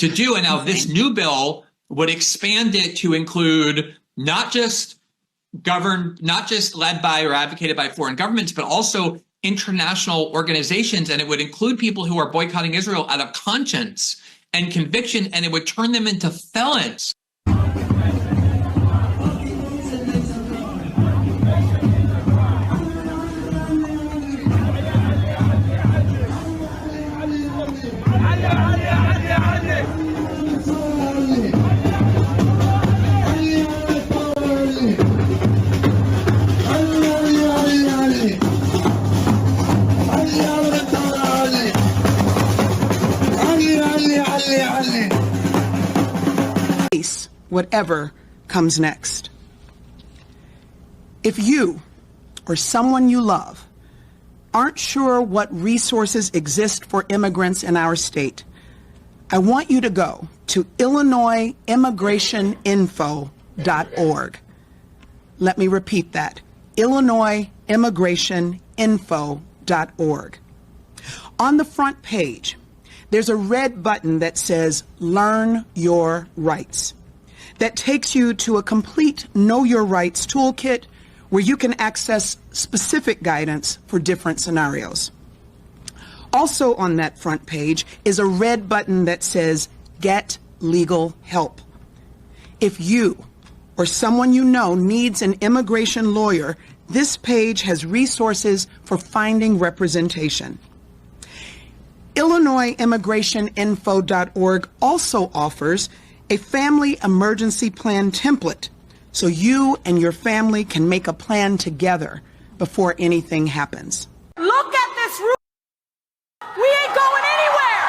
to do. And now this new bill would expand it to include not just led by or advocated by foreign governments, but also international organizations. And it would include people who are boycotting Israel out of conscience and conviction, and it would turn them into felons. Whatever comes next. If you or someone you love aren't sure what resources exist for immigrants in our state, I want you to go to IllinoisImmigrationInfo.org. Let me repeat that, IllinoisImmigrationInfo.org. On the front page, there's a red button that says Learn Your Rights. That takes you to a complete Know Your Rights toolkit where you can access specific guidance for different scenarios. Also on that front page is a red button that says Get Legal Help. If you or someone you know needs an immigration lawyer, this page has resources for finding representation. IllinoisImmigrationInfo.org also offers a family emergency plan template so you and your family can make a plan together before anything happens. Look at this room. We ain't going anywhere.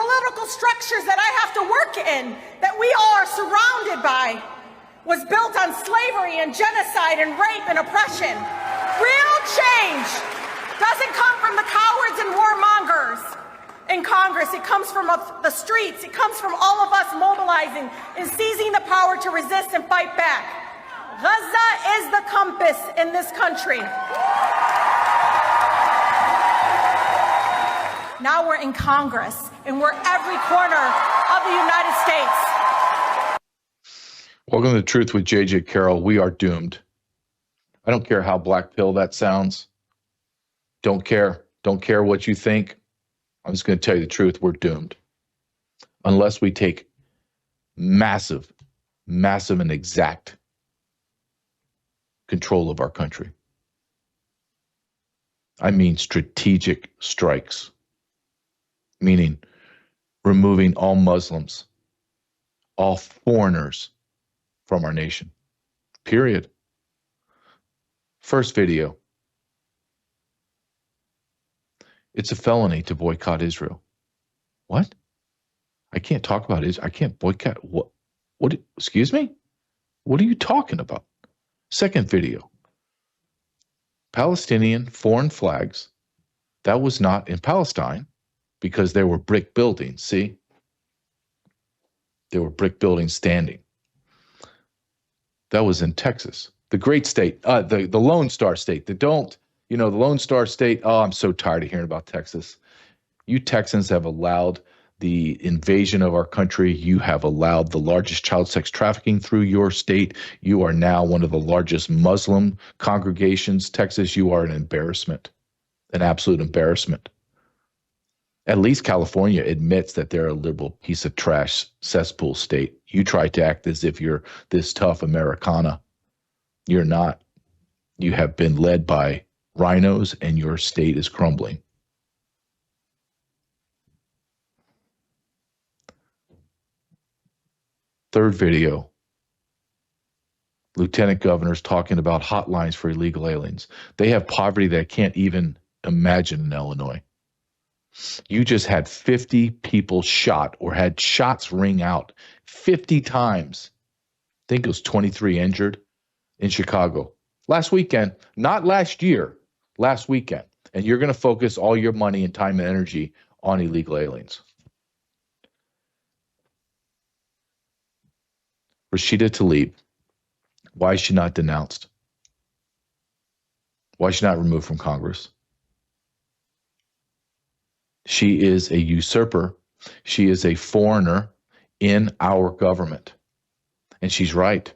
Political structures that I have to work in, that we all are surrounded by, was built on slavery and genocide and rape and oppression. Real change doesn't come from the cowards and warmongers in Congress. It comes from the streets. It comes from all of us mobilizing and seizing the power to resist and fight back. Gaza is the compass in this country. Now we're in Congress, and we're every corner of the United States. Welcome to The Truth with JJ Carrell. We are doomed. I don't care how black pill that sounds. Don't care. Don't care what you think. I'm just going to tell you the truth. We're doomed. Unless we take massive and exact control of our country. I mean strategic strikes, meaning removing all Muslims, all foreigners from our nation. Period. First video. It's a felony to boycott Israel. What? I can't talk about Israel. I can't boycott. What? Excuse me? What are you talking about? Second video. Palestinian foreign flags. That was not in Palestine because there were brick buildings. See? There were brick buildings standing. That was in Texas. The great state, the Lone Star State. The Lone Star State, oh, I'm so tired of hearing about Texas. You Texans have allowed the invasion of our country. You have allowed the largest child sex trafficking through your state. You are now one of the largest Muslim congregations. Texas, you are an embarrassment, an absolute embarrassment. At least California admits that they're a liberal piece of trash cesspool state. You try to act as if you're this tough Americana. You're not. You have been led by rhinos, and your state is crumbling. Third video. Lieutenant governors talking about hotlines for illegal aliens. They have poverty that I can't even imagine in Illinois. You just had 50 people shot or had shots ring out 50 times. I think it was 23 injured in Chicago. Last weekend, not last year. Last weekend, and you're going to focus all your money and time and energy on illegal aliens. Rashida Tlaib, why is she not denounced? Why is she not removed from Congress? She is a usurper. She is a foreigner in our government. And she's right.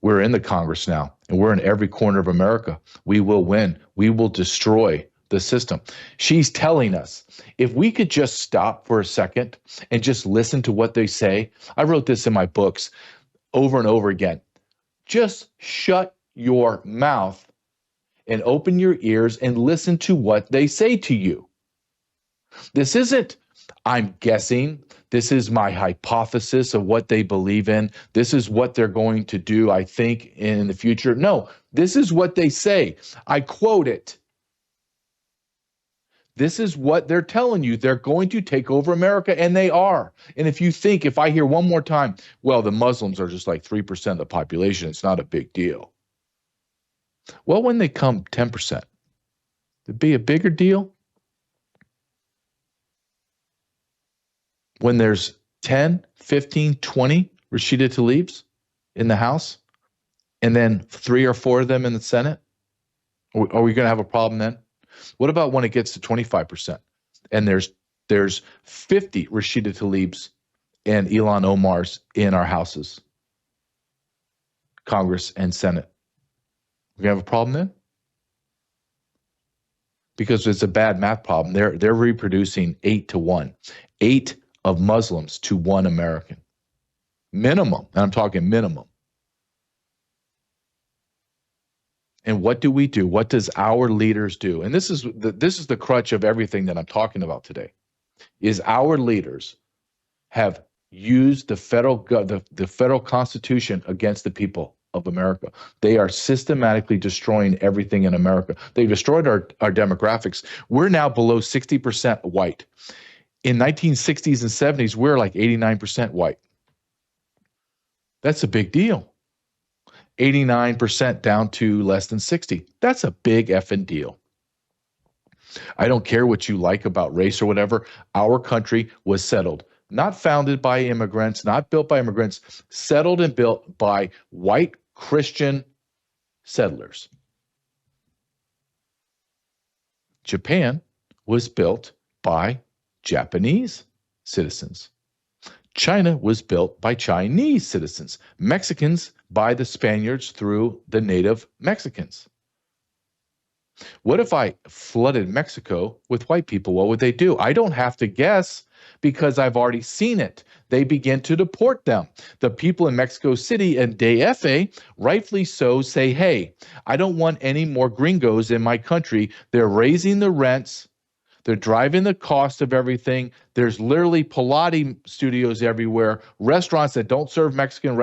We're in the Congress now, and we're in every corner of America. We will win. We will destroy the system. She's telling us, if we could just stop for a second and just listen to what they say. I wrote this in my books over and over again. Just shut your mouth and open your ears and listen to what they say to you. This isn't, I'm guessing. This is my hypothesis of what they believe in. This is what they're going to do, I think, in the future. No, this is what they say. I quote it. This is what they're telling you. They're going to take over America, and they are. And if you think, if I hear one more time, well, the Muslims are just like 3% of the population, it's not a big deal. Well, when they come 10%, it'd be a bigger deal. When there's 10, 15, 20 Rashida Tlaibs in the House, and then 3 or 4 of them in the Senate, are we going to have a problem then? What about when it gets to 25% and there's 50 Rashida Tlaibs and Ilhan Omars in our houses, Congress and Senate? We're going to have a problem then? Because it's a bad math problem. They're reproducing 8 to 1. 8 of Muslims to 1 American. Minimum. And I'm talking minimum. And what do we do? What does our leaders do? And this is the crutch of everything that I'm talking about today. Is our leaders have used the federal Constitution against the people of America. They are systematically destroying everything in America. They've destroyed our demographics. We're now below 60% white. In 1960s and 70s, we're like 89% white. That's a big deal. 89% down to less than 60. That's a big effing deal. I don't care what you like about race or whatever. Our country was settled, not founded by immigrants, not built by immigrants, settled and built by white Christian settlers. Japan was built by Japanese citizens. China was built by Chinese citizens. Mexicans by the Spaniards through the native Mexicans. What if I flooded Mexico with white people? What would they do? I don't have to guess because I've already seen it. They begin to deport them. The people in Mexico City and DF, rightfully so, say, hey, I don't want any more gringos in my country. They're raising the rents. They're driving the cost of everything. There's literally Pilates studios everywhere, restaurants that don't serve Mexican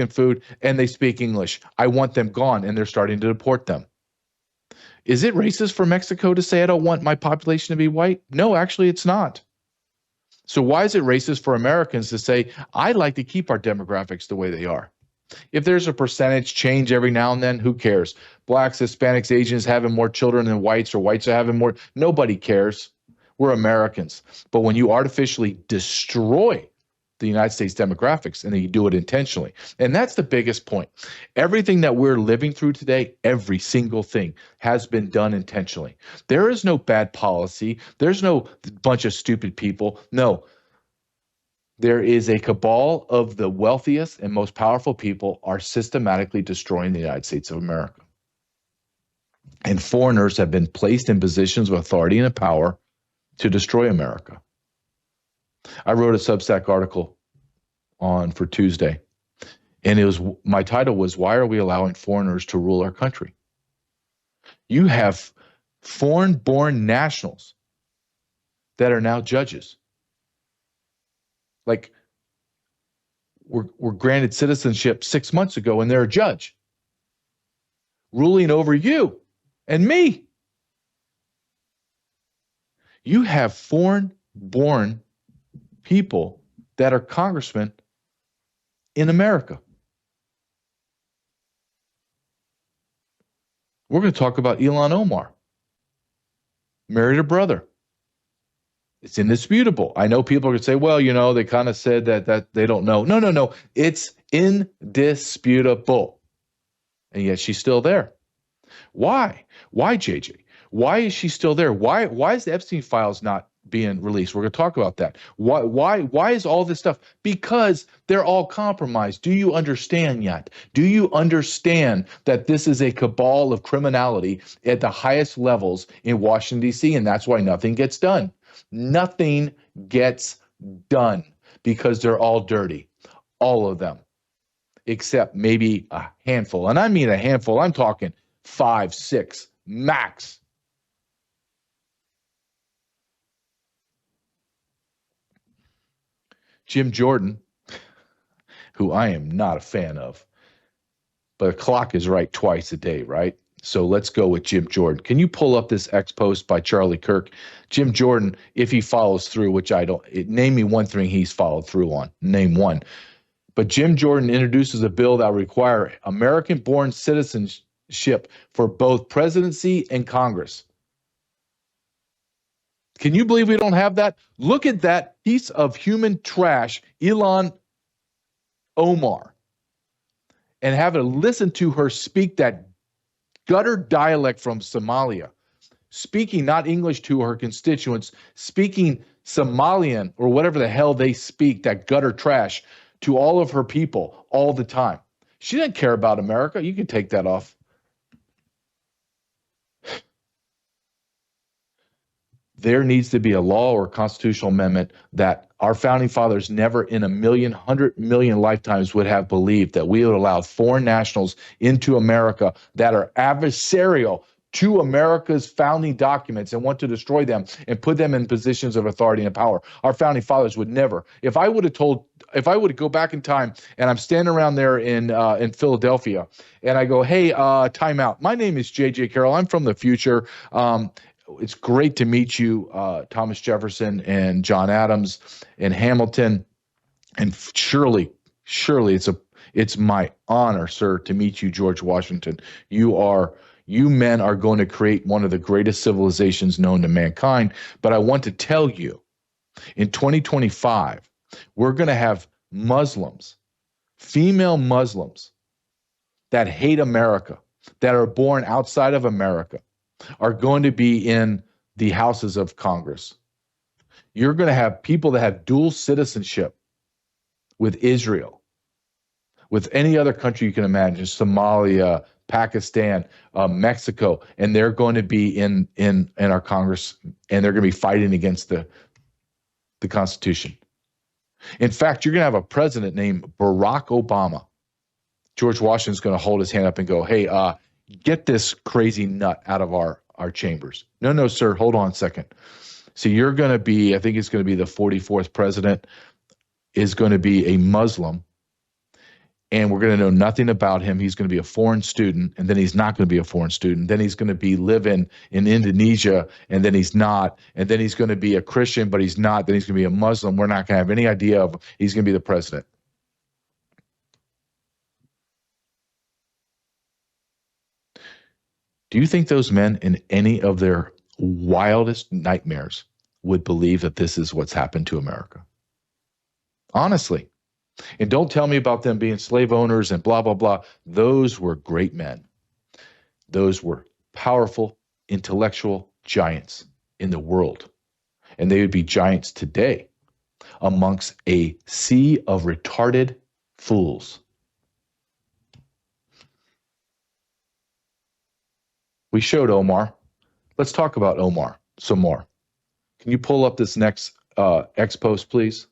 food, and they speak English. I want them gone, and they're starting to deport them. Is it racist for Mexico to say I don't want my population to be white? No, actually it's not. So why is it racist for Americans to say, I'd like to keep our demographics the way they are? If there's a percentage change every now and then, who cares? Blacks, Hispanics, Asians having more children than whites, or whites are having more. Nobody cares. We're Americans. But when you artificially destroy the United States demographics, and then you do it intentionally, and that's the biggest point. Everything that we're living through today, every single thing has been done intentionally. There is no bad policy. There's no bunch of stupid people. No. There is a cabal of the wealthiest and most powerful people are systematically destroying the United States of America. And foreigners have been placed in positions of authority and power to destroy America. I wrote a Substack article for Tuesday, and my title was, Why Are We Allowing Foreigners to Rule Our Country? You have foreign-born nationals that are now judges. Like, were granted citizenship 6 months ago, and they're a judge ruling over you and me. You have foreign-born people that are congressmen in America. We're going to talk about Ilhan Omar. Married a brother. It's indisputable. I know people are going to say, well, they kind of said that they don't know. No. It's indisputable. And yet she's still there. Why? Why, JJ? Why is she still there? Why is the Epstein files not being released. We're going to talk about that. Why is all this stuff? Because they're all compromised. Do you understand yet? Do you understand that this is a cabal of criminality at the highest levels in Washington, D.C., and that's why nothing gets done? Nothing gets done because they're all dirty, all of them, except maybe a handful. And I mean a handful. I'm talking 5, 6, max. Jim Jordan, who I am not a fan of, but a clock is right twice a day, right? So let's go with Jim Jordan. Can you pull up this X post by Charlie Kirk? Jim Jordan, if he follows through, which I don't, name me one thing he's followed through on. Name one. But Jim Jordan introduces a bill that will require American-born citizenship for both presidency and Congress. Can you believe we don't have that? Look at that piece of human trash, Ilhan Omar, and have to listen to her speak that gutter dialect from Somalia, speaking not English to her constituents, speaking Somalian or whatever the hell they speak, that gutter trash, to all of her people all the time. She didn't care about America. You can take that off. There needs to be a law or constitutional amendment that our founding fathers never in 100 million lifetimes would have believed, that we would allow foreign nationals into America that are adversarial to America's founding documents and want to destroy them and put them in positions of authority and power. Our founding fathers would never. If I would go back in time and I'm standing around there in Philadelphia and I go, hey, time out. My name is J.J. Carrell. I'm from the future. It's great to meet you, Thomas Jefferson and John Adams and Hamilton. And surely it's my honor, sir, to meet you, George Washington. You men are going to create one of the greatest civilizations known to mankind. But I want to tell you, in 2025, we're going to have Muslims, female Muslims that hate America, that are born outside of America, are going to be in the houses of Congress. You're going to have people that have dual citizenship with Israel, with any other country you can imagine, Somalia, Pakistan, Mexico, and they're going to be in our Congress, and they're going to be fighting against the Constitution. In fact, you're going to have a president named Barack Obama. George Washington's going to hold his hand up and go, hey, get this crazy nut out of our chambers. No, sir, hold on a second. So you're going to be, I think it's going to be the 44th president, is going to be a Muslim, and we're going to know nothing about him. He's going to be a foreign student, and then he's not going to be a foreign student. Then he's going to be living in Indonesia, and then he's not. And then he's going to be a Christian, but he's not. Then he's going to be a Muslim. We're not going to have any idea of he's going to be the president. Do you think those men in any of their wildest nightmares would believe that this is what's happened to America? Honestly. And don't tell me about them being slave owners and blah, blah, blah. Those were great men. Those were powerful, intellectual giants in the world. And they would be giants today amongst a sea of retarded fools. We showed Omar. Let's talk about Omar some more. Can you pull up this next X post, please?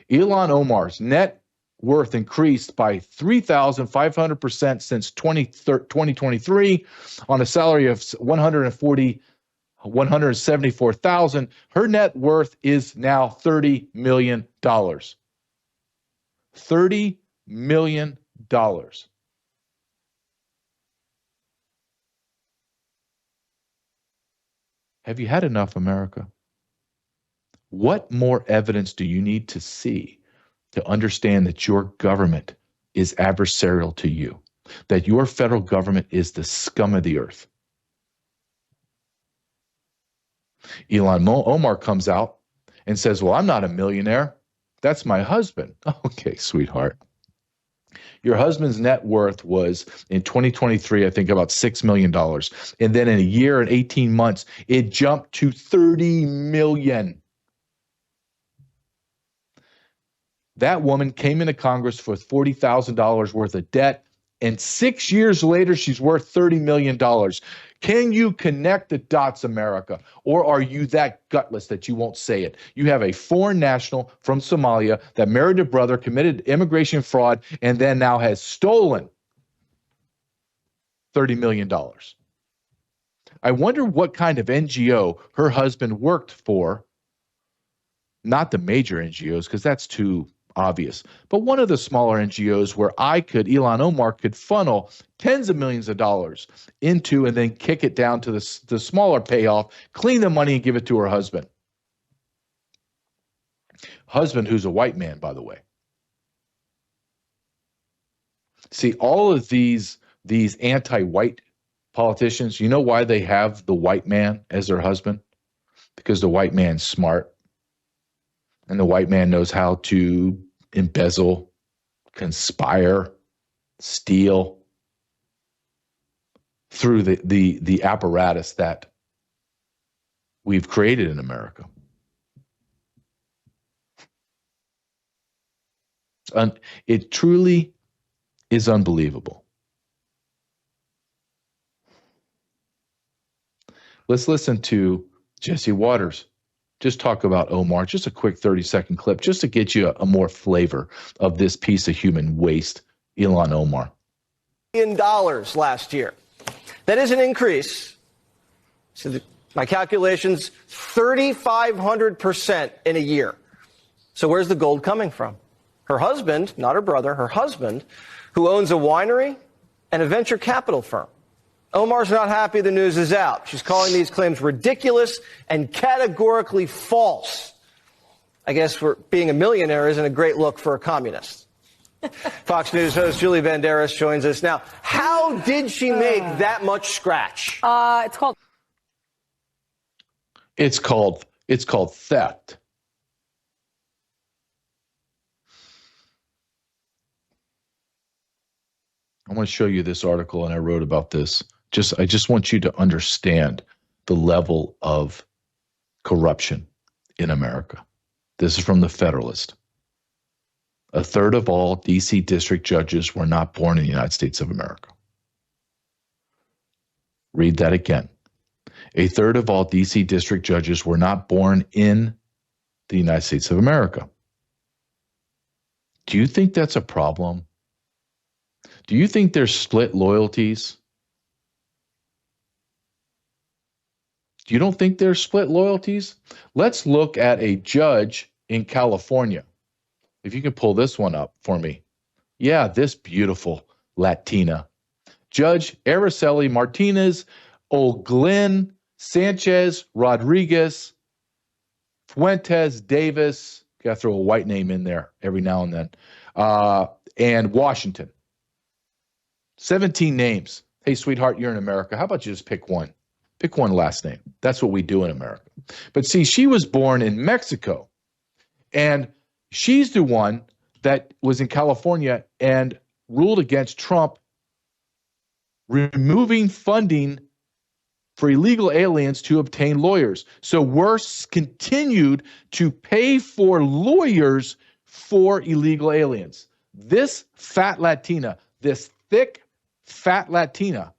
Ilhan Omar's net worth increased by 3,500% since 2023 on a salary of $174,000. Her net worth is now $30 million. $30 million. Have you had enough, America? What more evidence do you need to see to understand that your government is adversarial to you, that your federal government is the scum of the earth? Ilhan Omar comes out and says, well, I'm not a millionaire. That's my husband. Okay, sweetheart. Your husband's net worth was in 2023, I think about $6 million. And then in a year and 18 months, it jumped to 30 million. That woman came into Congress with $40,000 worth of debt. And 6 years later, she's worth $30 million. Can you connect the dots, America? Or are you that gutless that you won't say it? You have a foreign national from Somalia that married a brother, committed immigration fraud, and then now has stolen $30 million. I wonder what kind of NGO her husband worked for. Not the major NGOs, because that's too obvious, but one of the smaller NGOs where Ilhan Omar could funnel tens of millions of dollars into and then kick it down to the smaller payoff, clean the money and give it to her husband. Husband who's a white man, by the way. See, all of these anti-white politicians, you know why they have the white man as their husband? Because the white man's smart. And the white man knows how to embezzle, conspire, steal through the apparatus that we've created in America. It truly is unbelievable. Let's listen to Jesse Waters. Just talk about Omar, just a quick 30-second clip, just to get you a more flavor of this piece of human waste, Ilhan Omar. $1 billion last year. That is an increase. So my calculations, 3,500% in a year. So where's the gold coming from? Her husband, not her brother, her husband, who owns a winery and a venture capital firm. Omar's not happy the news is out. She's calling these claims ridiculous and categorically false. I guess being a millionaire isn't a great look for a communist. Fox News host Julie Banderas joins us now. How did she make that much scratch? It's called theft. I want to show you this article, and I wrote about this. I just want you to understand the level of corruption in America. This is from the Federalist. A third of all D.C. district judges were not born in the United States of America. Read that again. A third of all D.C. district judges were not born in the United States of America. Do you think that's a problem? Do you think there's split loyalties? You don't think there's split loyalties? Let's look at a judge in California. If you can pull this one up for me. Yeah, this beautiful Latina. Judge Araceli Martinez, Olguin, Sanchez, Rodriguez, Fuentes, Davis. Got to throw a white name in there every now and then. And Washington. 17 names. Hey, sweetheart, you're in America. How about you just pick one? Pick one last name. That's what we do in America. But see, she was born in Mexico. And she's the one that was in California and ruled against Trump removing funding for illegal aliens to obtain lawyers. So we're continued to pay for lawyers for illegal aliens. This fat Latina, this thick, fat Latina,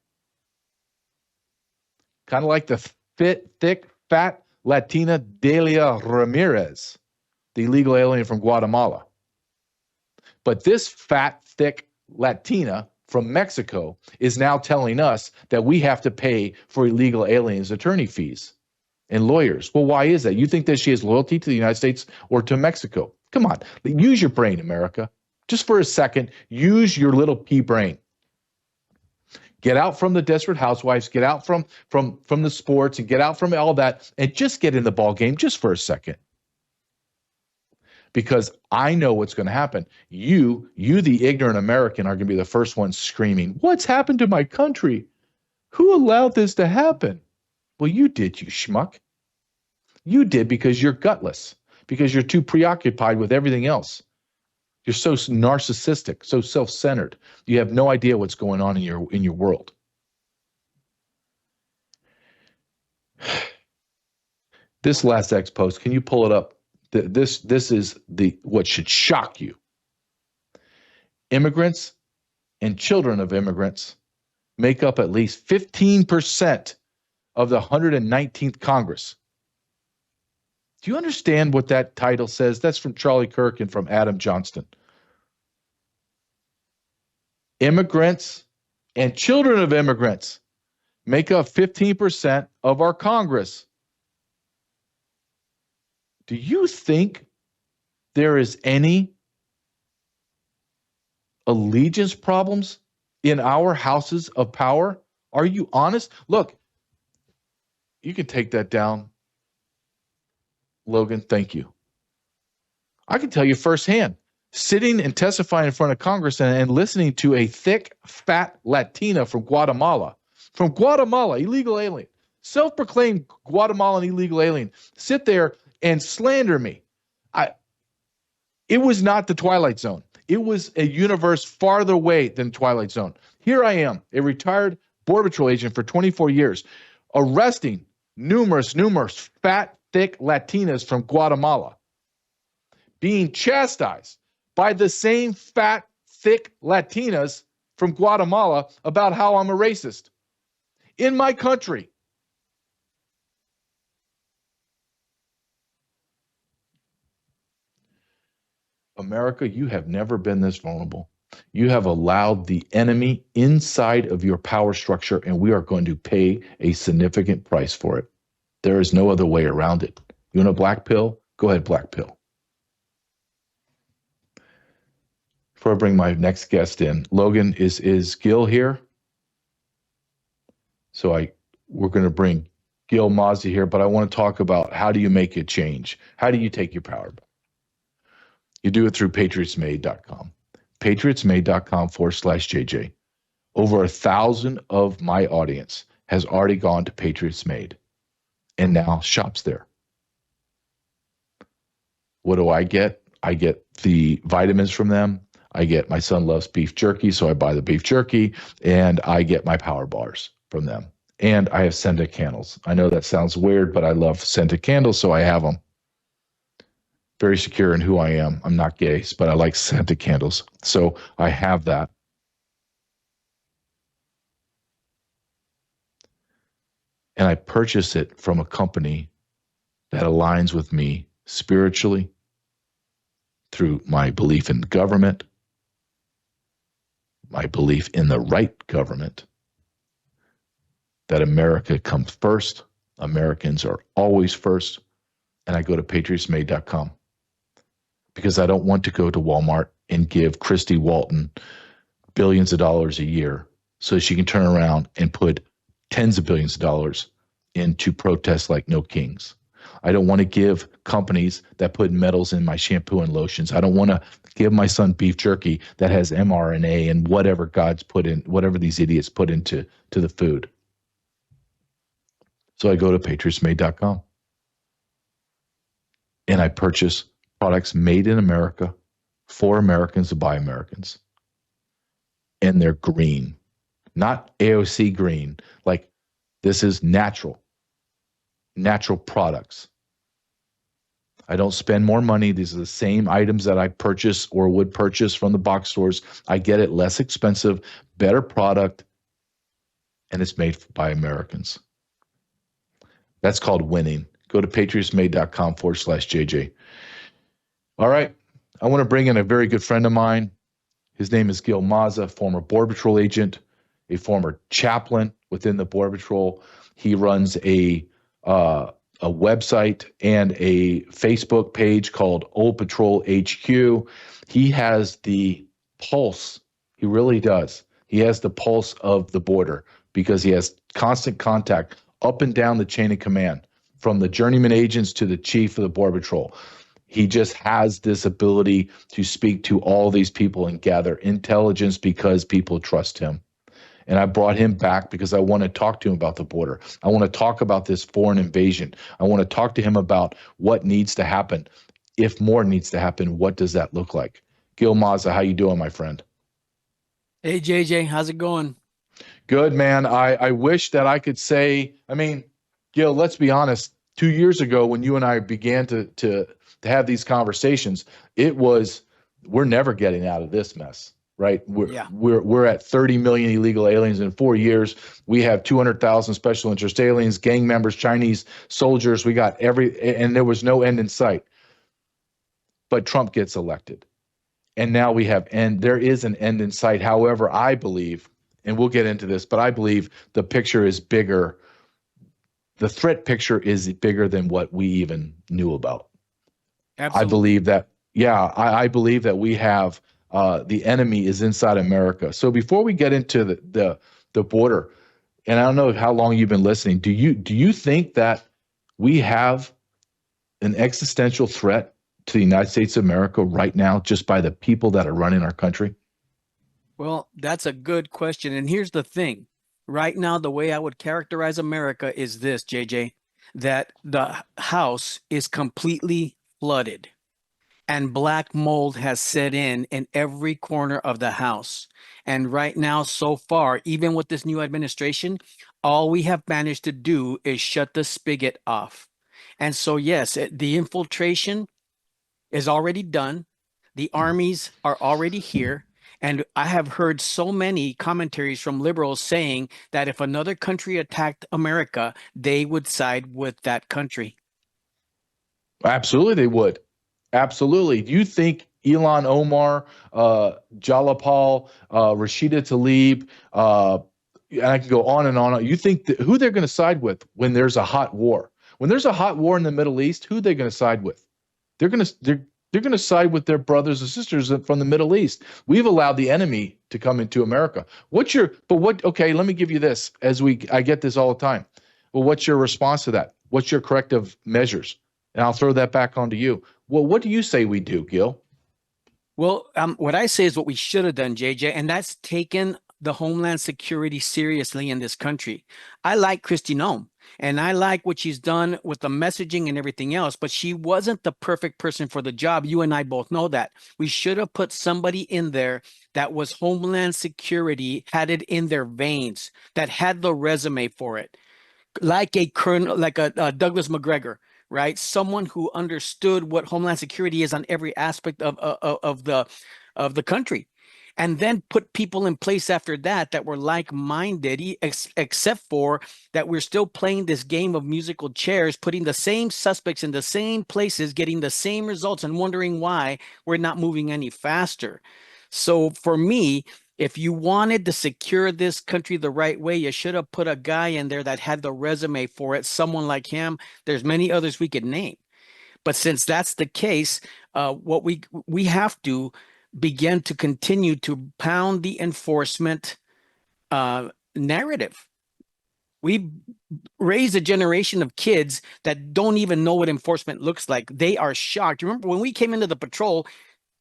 kind of like the thick, fat Latina Delia Ramirez, the illegal alien from Guatemala. But this fat, thick Latina from Mexico is now telling us that we have to pay for illegal aliens' attorney fees and lawyers. Well, why is that? You think that she has loyalty to the United States or to Mexico? Come on, use your brain, America. Just for a second, use your little pea brain. Get out from the Desperate Housewives, get out from the sports, and get out from all that, and just get in the ball game just for a second. Because I know what's going to happen. You, the ignorant American, are going to be the first ones screaming, "What's happened to my country? Who allowed this to happen?" Well, you did, you schmuck. You did because you're gutless, because you're too preoccupied with everything else. You're so narcissistic, so self-centered. You have no idea what's going on in your world. This last X post, can you pull it up? This is what should shock you. Immigrants and children of immigrants make up at least 15% of the 119th Congress. Do you understand what that title says? That's from Charlie Kirk and from Adam Johnston. Immigrants and children of immigrants make up 15% of our Congress. Do you think there is any allegiance problems in our houses of power? Are you honest? Look, you can take that down. Logan, thank you. I can tell you firsthand, sitting and testifying in front of Congress and listening to a thick, fat Latina from Guatemala, illegal alien, self-proclaimed Guatemalan illegal alien, sit there and slander me. It was not the Twilight Zone. It was a universe farther away than Twilight Zone. Here I am, a retired Border Patrol agent for 24 years, arresting numerous fat, thick Latinas from Guatemala, being chastised by the same fat, thick Latinas from Guatemala about how I'm a racist in my country. America, you have never been this vulnerable. You have allowed the enemy inside of your power structure, and we are going to pay a significant price for it. There is no other way around it. You want a black pill? Go ahead, black pill. Before I bring my next guest in, Logan, is Gil here? So we're going to bring Gil Mazzi here, but I want to talk about how do you make a change? How do you take your power back? You do it through patriotsmade.com. patriotsmade.com/JJ. Over 1,000 of my audience has already gone to Patriots Made and now shops there. What do I get? I get the vitamins from them. My son loves beef jerky, so I buy the beef jerky, and I get my power bars from them. And I have scented candles. I know that sounds weird, but I love scented candles, so I have them. Very secure in who I am. I'm not gay, but I like scented candles. So I have that. And I purchase it from a company that aligns with me spiritually through my belief in government, my belief in the right government, that America comes first. Americans are always first. And I go to patriotsmade.com. Because I don't want to go to Walmart and give Christy Walton billions of dollars a year so she can turn around and put tens of billions of dollars into protests like No Kings. I don't want to give companies that put metals in my shampoo and lotions. I don't want to give my son beef jerky that has mRNA and whatever whatever these idiots put into the food. So I go to patriotsmade.com and I purchase products made in America for Americans by Americans. And they're green, not AOC green. Like, this is natural products. I don't spend more money. These are the same items that I purchase or would purchase from the box stores. I get it less expensive, better product, and it's made by Americans. That's called winning. Go to patriotsmade.com/JJ. All right. I want to bring in a very good friend of mine. His name is Gil Mazza, former Border Patrol agent, a former chaplain within the Border Patrol. He runs a website and a Facebook page called Old Patrol HQ. He has the pulse. He really does. He has the pulse of the border because he has constant contact up and down the chain of command, from the journeyman agents to the chief of the Border Patrol. He just has this ability to speak to all these people and gather intelligence because people trust him. And I brought him back because I want to talk to him about the border. I want to talk about this foreign invasion. I want to talk to him about what needs to happen. If more needs to happen, what does that look like? Gil Mazza, how you doing, my friend? Hey, JJ, how's it going? Good, man. I wish that I could say, I mean, Gil, let's be honest. 2 years ago, when you and I began to have these conversations, it was, we're never getting out of this mess, right? We're at 30 million illegal aliens in 4 years. We have 200,000 special interest aliens, gang members, Chinese soldiers. We got and there was no end in sight. But Trump gets elected. And now there is an end in sight. However, I believe, and we'll get into this, but I believe the picture is bigger. The threat picture is bigger than what we even knew about. Absolutely. I believe that, I believe that we have the enemy is inside America. So before we get into the border, and I don't know how long you've been listening, do you think that we have an existential threat to the United States of America right now just by the people that are running our country? Well, that's a good question. And here's the thing. Right now, the way I would characterize America is this, JJ, that the house is completely flooded and black mold has set in every corner of the house. And right now, so far, even with this new administration, all we have managed to do is shut the spigot off. And so, yes, the infiltration is already done. The armies are already here. And I have heard so many commentaries from liberals saying that if another country attacked America, they would side with that country. Absolutely, they would. Absolutely. Do you think Ilhan Omar, Jalapal, Rashida Tlaib, and I can go on and on. You think who they're going to side with when there's a hot war? When there's a hot war in the Middle East, who are they going to side with? They're going to side with their brothers and sisters from the Middle East. We've allowed the enemy to come into America. Okay, let me give you this I get this all the time. Well, what's your response to that? What's your corrective measures? And I'll throw that back onto you. Well, what do you say we do, Gil? Well, what I say is what we should have done, JJ, and that's taken the Homeland Security seriously in this country. I like Kristi Noem, and I like what she's done with the messaging and everything else, but she wasn't the perfect person for the job. You and I both know that. We should have put somebody in there that was Homeland Security, had it in their veins, that had the resume for it, like a colonel, like a Douglas McGregor. Right, someone who understood what Homeland Security is on every aspect of the country, and then put people in place after that were like-minded, except for that we're still playing this game of musical chairs, putting the same suspects in the same places, getting the same results, and wondering why we're not moving any faster. So for me, if you wanted to secure this country the right way, you should have put a guy in there that had the resume for it, someone like him. There's many others we could name. But since that's the case, what we have to begin to continue to pound the enforcement narrative. We raised a generation of kids that don't even know what enforcement looks like. They are shocked. Remember when we came into the patrol,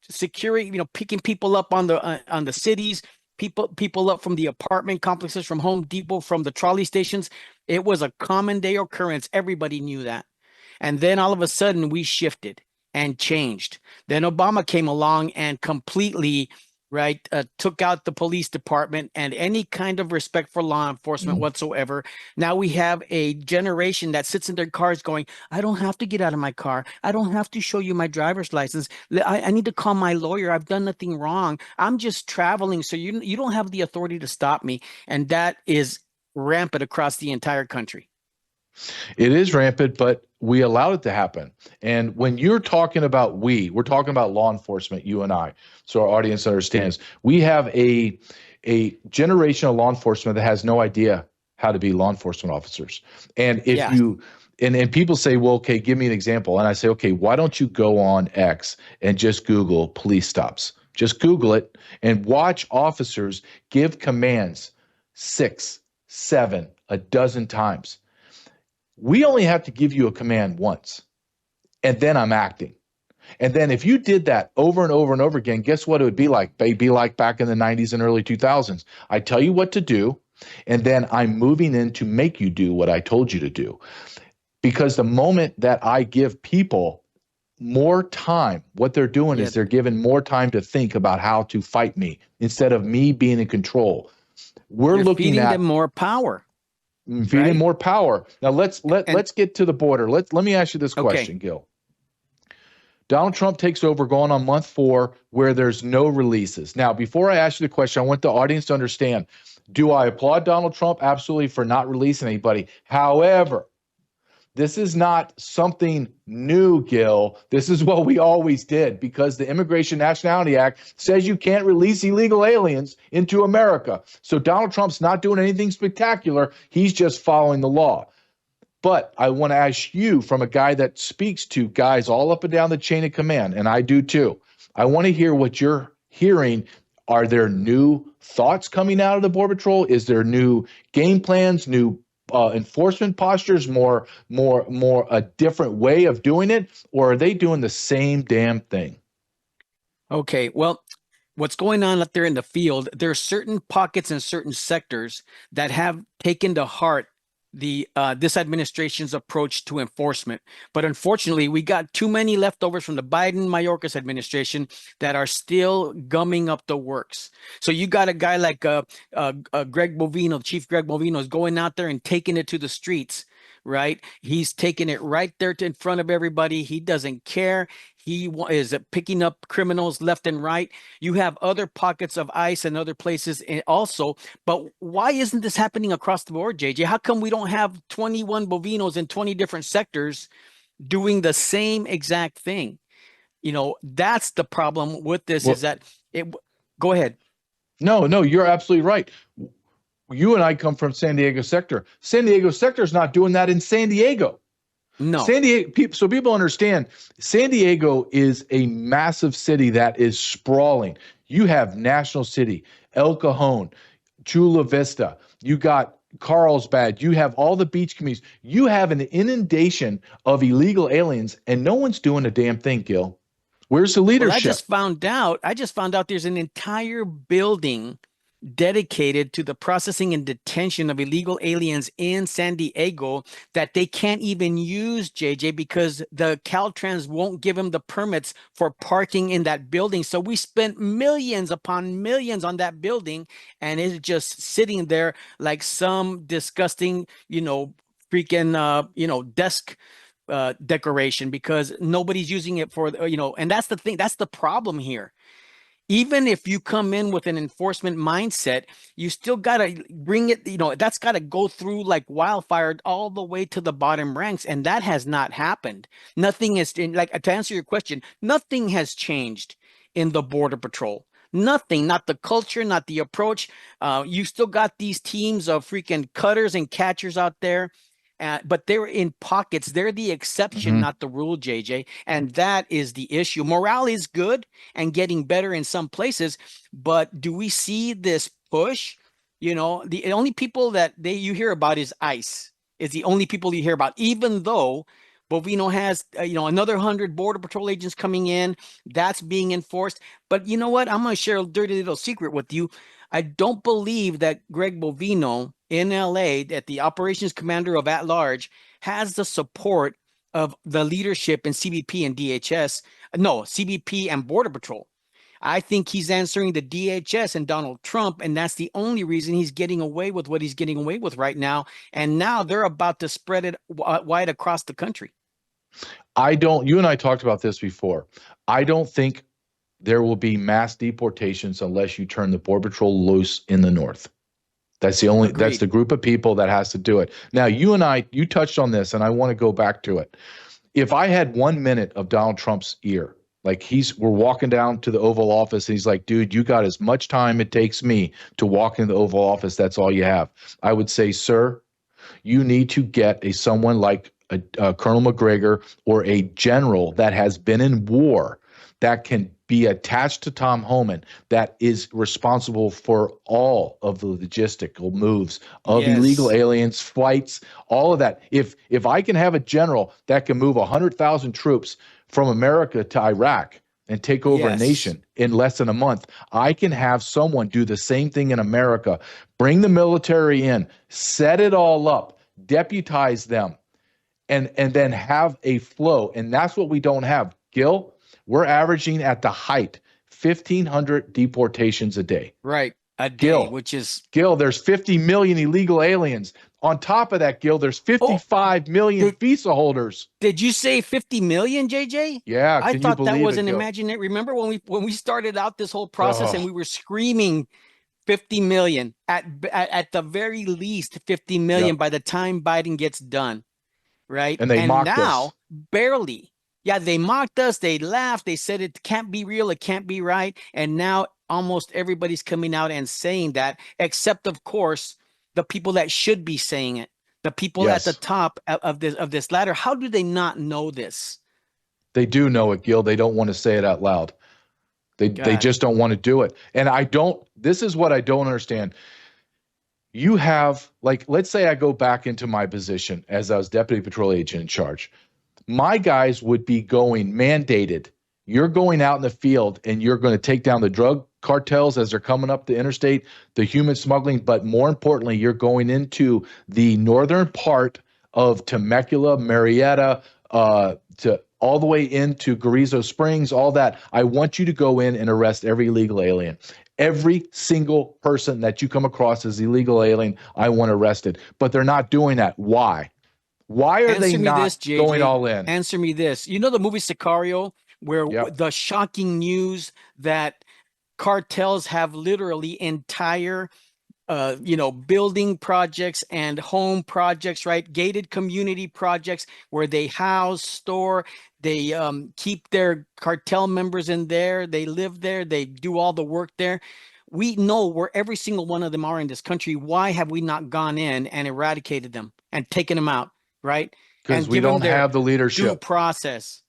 security, picking people up on the cities, people up from the apartment complexes, from Home Depot, from the trolley stations. It was a common day occurrence. Everybody knew that. And then all of a sudden we shifted and changed. Then Obama came along and completely took out the police department and any kind of respect for law enforcement whatsoever. Now we have a generation that sits in their cars going, I don't have to get out of my car. I don't have to show you my driver's license. I need to call my lawyer. I've done nothing wrong. I'm just traveling. So you don't have the authority to stop me. And that is rampant across the entire country. It is rampant, but we allowed it to happen. And when you're talking about we're talking about law enforcement, you and I, so our audience understands. We have a generation of law enforcement that has no idea how to be law enforcement officers. And if you and people say, well, okay, give me an example. And I say, okay, why don't you go on X and just Google police stops? Just Google it and watch officers give commands 6, 7, a dozen times. We only have to give you a command once, and then I'm acting. And then if you did that over and over and over again, guess what it would be like? It'd be like back in the 90s and early 2000s. I tell you what to do, and then I'm moving in to make you do what I told you to do. Because the moment that I give people more time. What they're doing is they're giving more time to think about how to fight me instead of me being in control. We're You're looking feeding at them more power. feeding more power. Now let's get to the border. Let me ask you this Okay. question, Gil. Donald Trump takes over going on month 4 where there's no releases. Now, before I ask you the question, I want the audience to understand, do I applaud Donald Trump? Absolutely, for not releasing anybody. However, this is not something new, Gil. This is what we always did because the Immigration Nationality Act says you can't release illegal aliens into America. So Donald Trump's not doing anything spectacular. He's just following the law. But I want to ask you, from a guy that speaks to guys all up and down the chain of command, and I do too, I want to hear what you're hearing. Are there new thoughts coming out of the Border Patrol? Is there new game plans, new enforcement postures, more a different way of doing it? Or are they doing the same damn thing? Okay, well, what's going on out there in the field, there are certain pockets and certain sectors that have taken to heart the this administration's approach to enforcement. But unfortunately, we got too many leftovers from the Biden-Mayorkas administration that are still gumming up the works. So you got a guy like Greg Bovino, Chief Greg Bovino, is going out there and taking it to the streets, right? He's taking it right there in front of everybody. He doesn't care. He is picking up criminals left and right. You have other pockets of ICE and other places also. But why isn't this happening across the board, JJ? How come we don't have 21 Bovinos in 20 different sectors doing the same exact thing? You know, that's the problem with this, is that it. Go ahead. No, you're absolutely right. You and I come from San Diego sector. San Diego sector is not doing that in San Diego. No. San Diego, so people understand, San Diego is a massive city that is sprawling. You have National City, El Cajon, Chula Vista. You got Carlsbad. You have all the beach communities. You have an inundation of illegal aliens, and no one's doing a damn thing, Gil. Where's the leadership? Well, I just found out there's an entire building dedicated to the processing and detention of illegal aliens in San Diego that they can't even use, JJ, because the Caltrans won't give them the permits for parking in that building. So we spent millions upon millions on that building, and it's just sitting there like some disgusting, freaking, desk decoration, because nobody's using it for, and that's the thing. That's the problem here. Even if you come in with an enforcement mindset, you still got to bring it, that's got to go through like wildfire all the way to the bottom ranks. And that has not happened. Nothing is, like, to answer your question, nothing has changed in the Border Patrol. Nothing, not the culture, not the approach. You still got these teams of freaking cutters and catchers out there. But they're in pockets. They're the exception, not the rule, JJ. And that is the issue. Morale is good and getting better in some places. But do we see this push? The only people that you hear about is ICE. Is the only people you hear about, even though Bovino has, another 100 Border Patrol agents coming in. That's being enforced. But you know what? I'm going to share a dirty little secret with you. I don't believe that Greg Bovino in LA, that the operations commander of at large, has the support of the leadership in CBP and DHS. No, CBP and Border Patrol. I think he's answering the DHS and Donald Trump, and that's the only reason he's getting away with what he's getting away with right now. And now they're about to spread it wide across the country. You and I talked about this before. I don't think there will be mass deportations unless you turn the Border Patrol loose in the north. That's the group of people that has to do it. Now, you touched on this, and I want to go back to it. If I had 1 minute of Donald Trump's ear, like we're walking down to the Oval Office, and he's like, dude, you got as much time it takes me to walk into the Oval Office. That's all you have. I would say, sir, you need to get someone like Colonel McGregor or a general that has been in war that can be attached to Tom Homan, that is responsible for all of the logistical moves of illegal aliens, flights, all of that. If I can have a general that can move 100,000 troops from America to Iraq and take over a nation in less than a month, I can have someone do the same thing in America, bring the military in, set it all up, deputize them, and then have a flow. And that's what we don't have. Gil, we're averaging at the height 1,500 deportations a day. Right. A day, Gil, which is Gil, there's 50 million illegal aliens. On top of that, Gil, there's 55 million visa holders. Did you say 50 million, JJ? Yeah, I can you thought that believe was it, an Gil? imaginary. Remember when we started out this whole process and Oh. we were screaming 50 million at the very least 50 million Yep. by the time Biden gets done, right? And they mocked now us. barely. Yeah, they mocked us, they laughed, they said it can't be real, it can't be right, and now almost everybody's coming out and saying that, except of course the people that should be saying it, the people at the Yes. top of this ladder. How do they not know this? They do know it, Gil. They don't want to say it out loud. They God. just don't want to do it. And this is what I don't understand. You have, like, let's say I go back into my position as I was deputy patrol agent in charge. My guys would be going mandated. You're going out in the field and you're going to take down the drug cartels as they're coming up the interstate, the human smuggling, but more importantly, you're going into the northern part of Temecula, Marietta, to all the way into Carrizo Springs, all that. I want you to go in and arrest every illegal alien. Every single person that you come across as illegal alien, I want arrested. But they're not doing that. Why? Why are they not going all in? Answer me this. You know the movie Sicario, where Yep. the shocking news that cartels have literally entire building projects and home projects, right? Gated community projects where they house, store, they keep their cartel members in there. They live there. They do all the work there. We know where every single one of them are in this country. Why have we not gone in and eradicated them and taken them out, right? Because we don't have the due leadership. process.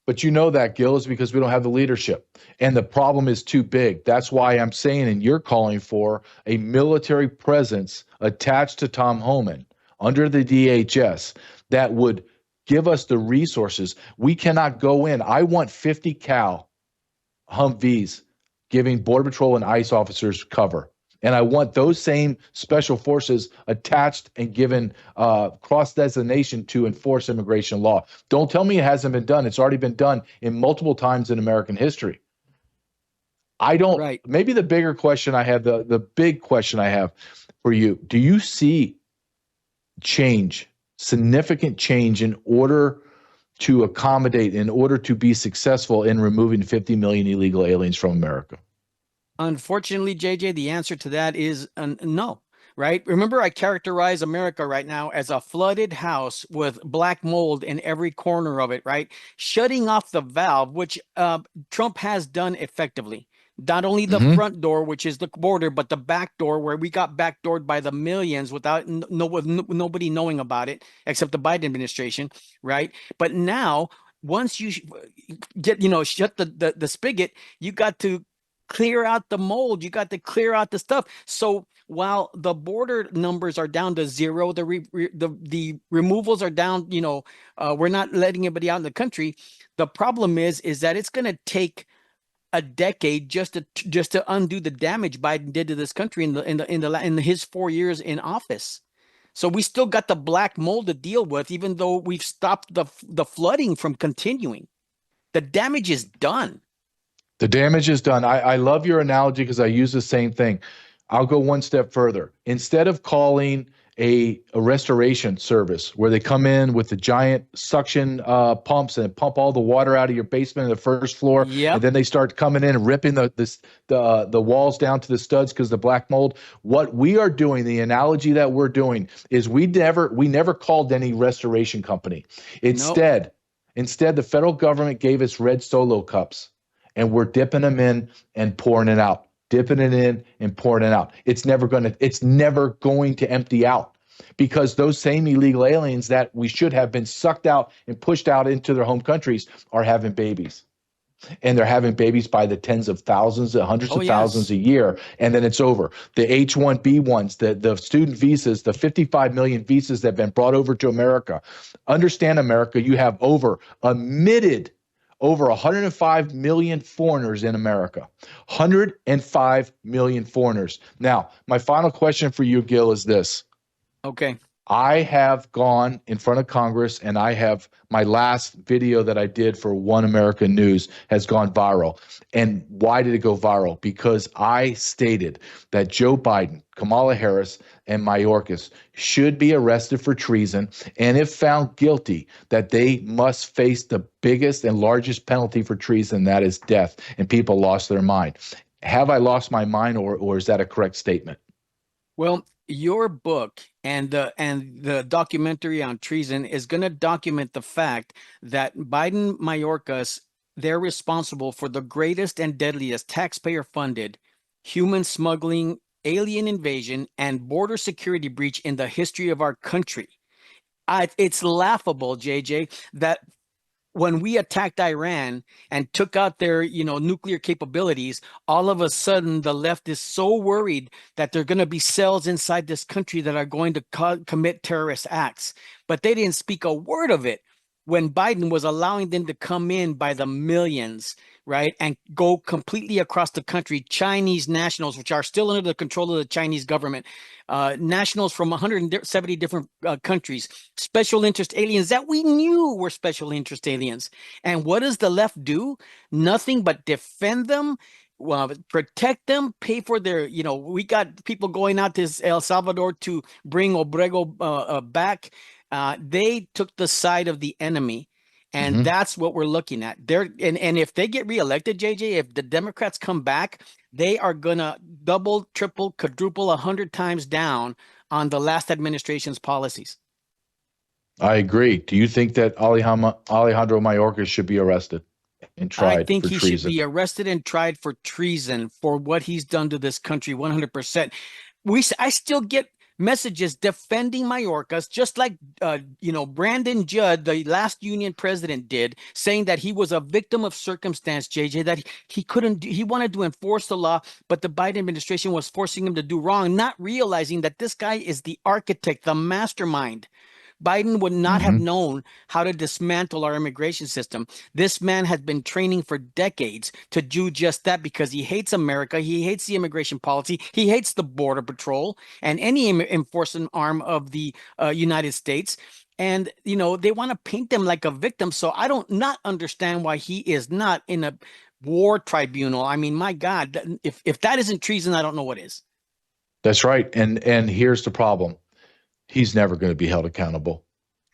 But you know that, Gil, is because we don't have the leadership. And the problem is too big. That's why I'm saying, and you're calling for a military presence attached to Tom Homan under the DHS that would give us the resources. We cannot go in. I want 50 cal Humvees giving Border Patrol and ICE officers cover. And I want those same special forces attached and given cross designation to enforce immigration law. Don't tell me it hasn't been done. It's already been done in multiple times in American history. I don't. Right. Maybe the bigger question I have, the big question I have for you, do you see change, significant change in order to accommodate, in order to be successful in removing 50 million illegal aliens from America? Unfortunately, JJ, the answer to that is no, right? Remember, I characterize America right now as a flooded house with black mold in every corner of it, right? Shutting off the valve, which Trump has done effectively. Not only the front door, which is the border, but the back door, where we got backdoored by the millions without nobody knowing about it, except the Biden administration, right? But now, once you get, shut the spigot, you got to clear out the mold. You got to clear out the stuff. So while the border numbers are down to zero, the removals are down. We're not letting anybody out in the country. The problem is that it's going to take a decade just to undo the damage Biden did to this country in his 4 years in office. So we still got the black mold to deal with, even though we've stopped the flooding from continuing. The damage is done. The damage is done. I love your analogy because I use the same thing. I'll go one step further. Instead of calling a restoration service where they come in with the giant suction pumps and pump all the water out of your basement and the first floor, and then they start coming in and ripping the walls down to the studs because the black mold. What we are doing, the analogy that we're doing, is we never called any restoration company. Instead, the federal government gave us red Solo cups. And we're dipping them in and pouring it out, dipping it in and pouring it out. It's never going to empty out, because those same illegal aliens that we should have been sucked out and pushed out into their home countries are having babies. And they're having babies by the tens of thousands, the hundreds of thousands a year. And then it's over. The H-1B1s, the student visas, the 55 million visas that have been brought over to America. Understand, America, you have over 105 million foreigners in America. 105 million foreigners. Now, my final question for you, Gil, is this. Okay. I have gone in front of Congress, and I have my last video that I did for One American News has gone viral. And why did it go viral? Because I stated that Joe Biden, Kamala Harris, and Mayorkas should be arrested for treason, and if found guilty, that they must face the biggest and largest penalty for treason, that is death. And people lost their mind. Have I lost my mind, or is that a correct statement? Well, your book and the documentary on treason is going to document the fact that Biden, Mayorkas, they're responsible for the greatest and deadliest taxpayer-funded human smuggling, alien invasion, and border security breach in the history of our country. It's laughable, JJ, that when we attacked Iran and took out their, nuclear capabilities, all of a sudden the left is so worried that there are going to be cells inside this country that are going to commit terrorist acts. But they didn't speak a word of it when Biden was allowing them to come in by the millions, right, and go completely across the country. Chinese nationals, which are still under the control of the Chinese government, nationals from 170 different countries, special interest aliens that we knew were special interest aliens. And what does the left do? Nothing but defend them, protect them, pay for their, we got people going out to El Salvador to bring Obrego back. They took the side of the enemy. And that's what we're looking at. And if they get reelected, JJ, if the Democrats come back, they are going to double, triple, quadruple 100 times down on the last administration's policies. I agree. Do you think that Alejandro Mayorkas should be arrested and tried? I think for he treason? Should be arrested and tried for treason for what he's done to this country. 100%. I still get messages defending Mayorkas, just like Brandon Judd, the last union president, did, saying that he was a victim of circumstance, JJ, that he wanted to enforce the law, but the Biden administration was forcing him to do wrong, not realizing that this guy is the architect, the mastermind. Biden would not have known how to dismantle our immigration system. This man has been training for decades to do just that because he hates America. He hates the immigration policy. He hates the Border Patrol and any enforcement arm of the United States. And, they want to paint them like a victim. So I don't not understand why he is not in a war tribunal. I mean, my God, if that isn't treason, I don't know what is. That's right. And here's the problem. He's never going to be held accountable.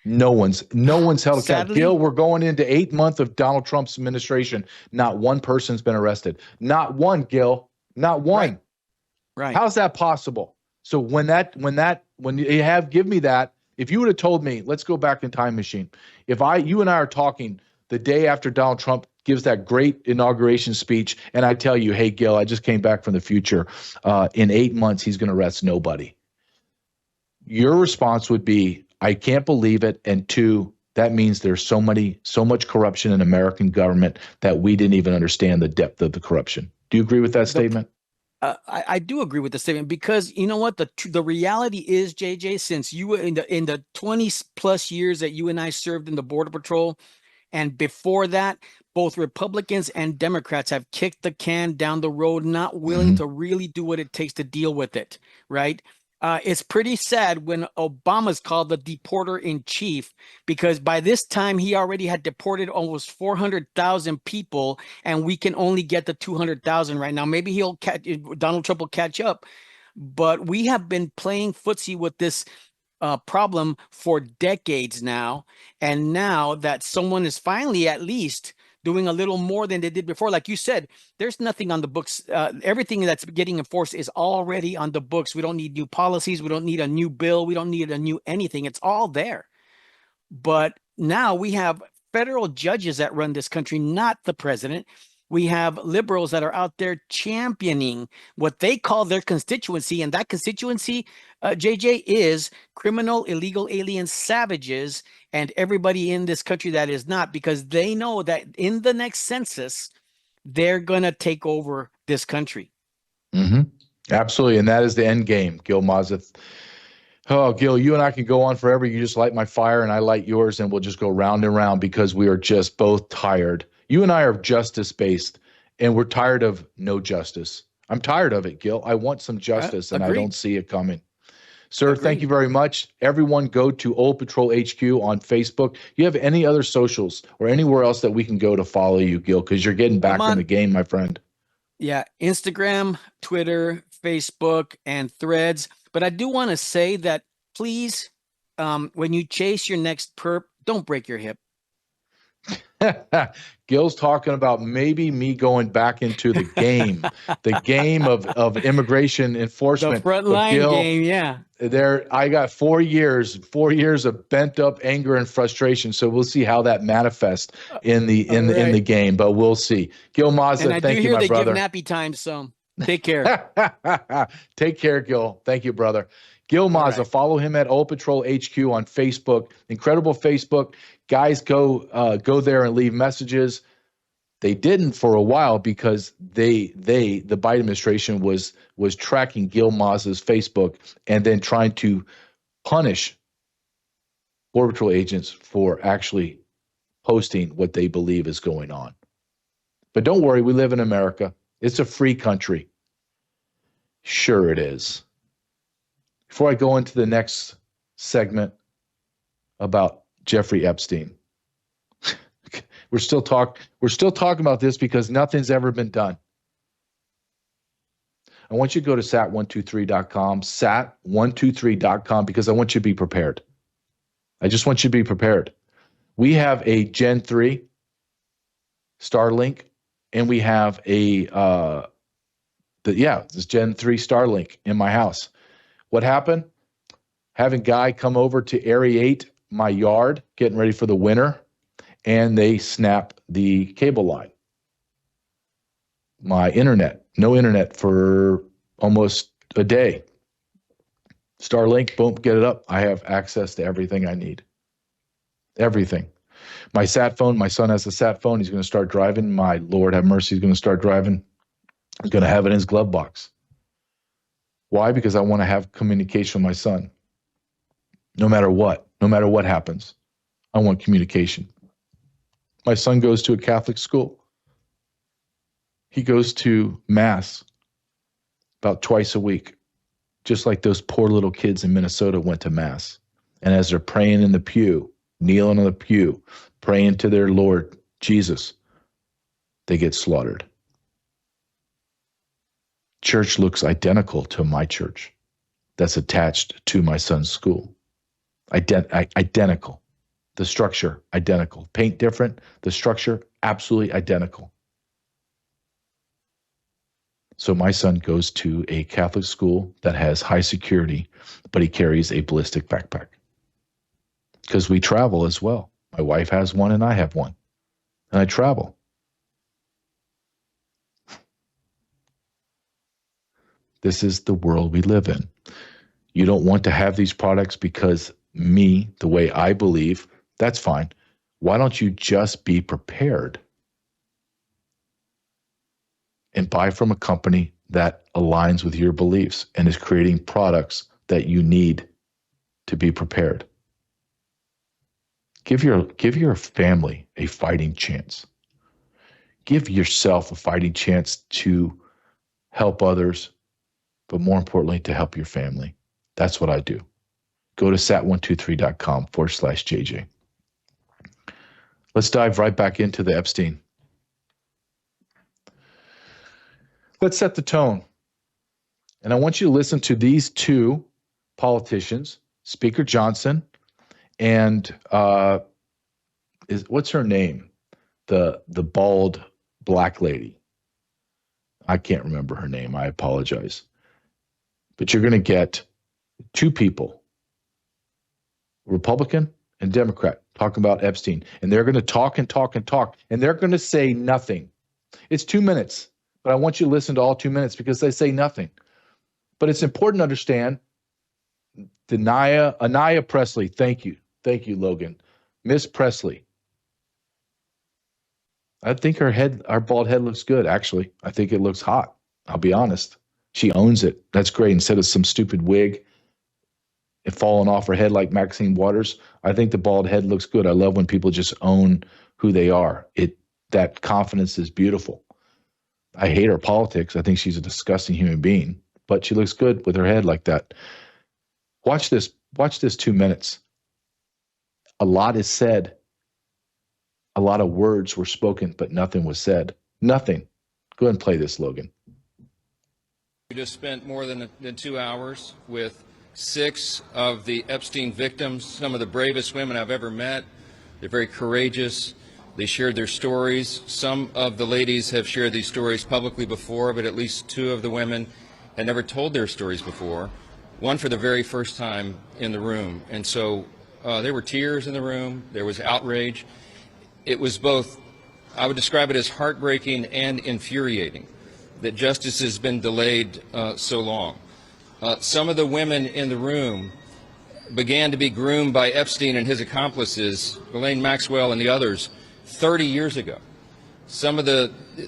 No one's held accountable. Gil, we're going into 8 months of Donald Trump's administration. Not one person's been arrested. Not one, Gil. Not one. Right. How's that possible? So when you give me that, if you would have told me, let's go back in time machine. If you and I are talking the day after Donald Trump gives that great inauguration speech, and I tell you, hey, Gil, I just came back from the future. In 8 months, he's going to arrest nobody. Your response would be, I can't believe it. And two, that means there's so much corruption in American government that we didn't even understand the depth of the corruption. Do you agree with that statement? I do agree with the statement because you know what? The reality is, JJ, since you were in the 20 plus years that you and I served in the Border Patrol, and before that, both Republicans and Democrats have kicked the can down the road, not willing to really do what it takes to deal with it, right? It's pretty sad when Obama's called the deporter in chief, because by this time he already had deported almost 400,000 people, and we can only get to 200,000 right now. Maybe Donald Trump will catch up, but we have been playing footsie with this problem for decades now. And now that someone is finally at least doing a little more than they did before. Like you said, there's nothing on the books. Everything that's getting enforced is already on the books. We don't need new policies. We don't need a new bill. We don't need a new anything. It's all there. But now we have federal judges that run this country, not the president. We have liberals that are out there championing what they call their constituency. And that constituency, JJ, is criminal, illegal alien savages and everybody in this country that is not, because they know that in the next census, they're going to take over this country. Absolutely. And that is the end game, Gil Mazeth. Oh, Gil, you and I can go on forever. You just light my fire and I light yours, and we'll just go round and round because we are just both tired. You and I are justice-based, and we're tired of no justice. I'm tired of it, Gil. I want some justice, and I don't see it coming. Sir, Agreed. thank you very much. Everyone go to Old Patrol HQ on Facebook. You have any other socials or anywhere else that we can go to follow you, Gil? Because you're getting back in the game, my friend. Yeah, Instagram, Twitter, Facebook, and Threads. But I do want to say that please, when you chase your next perp, don't break your hip. Gil's talking about maybe me going back into the game, the game of immigration enforcement. The front line game, yeah. I got 4 years of bent up anger and frustration. So we'll see how that manifests in the game, but we'll see. Gil Mazza, thank you, my brother. And I do hear they give nappy time, so take care. Take care, Gil. Thank you, brother. Gil Mazza, right. Follow him at Old Patrol HQ on Facebook. Incredible Facebook. Guys, go there and leave messages. They didn't for a while because the Biden administration was tracking Gil Mazza's Facebook and then trying to punish Border Patrol agents for actually posting what they believe is going on. But don't worry, we live in America. It's a free country. Sure it is. Before I go into the next segment about Jeffrey Epstein, we're still talking about this because nothing's ever been done. I want you to go to sat123.com, sat123.com, because I want you to be prepared. I just want you to be prepared. We have a Gen 3 Starlink, and we have this Gen 3 Starlink in my house. What happened? Having guy come over to aerate my yard, getting ready for the winter, and they snap the cable line. My internet, no internet for almost a day. Starlink, boom, get it up. I have access to everything I need. Everything. My sat phone, my son has a sat phone. He's going to start driving. My Lord have mercy, he's going to start driving. He's going to have it in his glove box. Why? Because I want to have communication with my son. No matter what happens, I want communication. My son goes to a Catholic school. He goes to Mass about twice a week, just like those poor little kids in Minnesota went to Mass. And as they're praying in the pew, kneeling on the pew, praying to their Lord Jesus, they get slaughtered. Church looks identical to my church that's attached to my son's school. Identical. The structure, identical. Paint different, the structure, absolutely identical. So my son goes to a Catholic school that has high security, but he carries a ballistic backpack. Because we travel as well. My wife has one and I have one. And I travel. This is the world we live in. You don't want to have these products because me, the way I believe, that's fine. Why don't you just be prepared and buy from a company that aligns with your beliefs and is creating products that you need to be prepared? Give your family a fighting chance. Give yourself a fighting chance to help others, but more importantly, to help your family. That's what I do. Go to sat123.com/JJ. Let's dive right back into the Epstein. Let's set the tone. And I want you to listen to these two politicians, Speaker Johnson and what's her name? The bald black lady. I can't remember her name. I apologize. But you're going to get two people, Republican and Democrat, talking about Epstein. And they're going to talk and talk and talk. And they're going to say nothing. It's 2 minutes. But I want you to listen to all 2 minutes because they say nothing. But it's important to understand Anaya Presley. Thank you. Thank you, Logan. Miss Presley. I think our bald head looks good, actually. I think it looks hot. I'll be honest. She owns it. That's great. Instead of some stupid wig and falling off her head like Maxine Waters, I think the bald head looks good. I love when people just own who they are. That confidence is beautiful. I hate her politics. I think she's a disgusting human being, but she looks good with her head like that. Watch this 2 minutes. A lot is said. A lot of words were spoken, but nothing was said. Nothing. Go ahead and play this, Logan. We just spent more than 2 hours with 6 of the Epstein victims, some of the bravest women I've ever met. They're very courageous. They shared their stories. Some of the ladies have shared these stories publicly before, but at least 2 of the women had never told their stories before. One for the very first time in the room. And so there were tears in the room. There was outrage. It was both, I would describe it as heartbreaking and infuriating that justice has been delayed so long. Some of the women in the room began to be groomed by Epstein and his accomplices, Ghislaine Maxwell and the others, 30 years ago.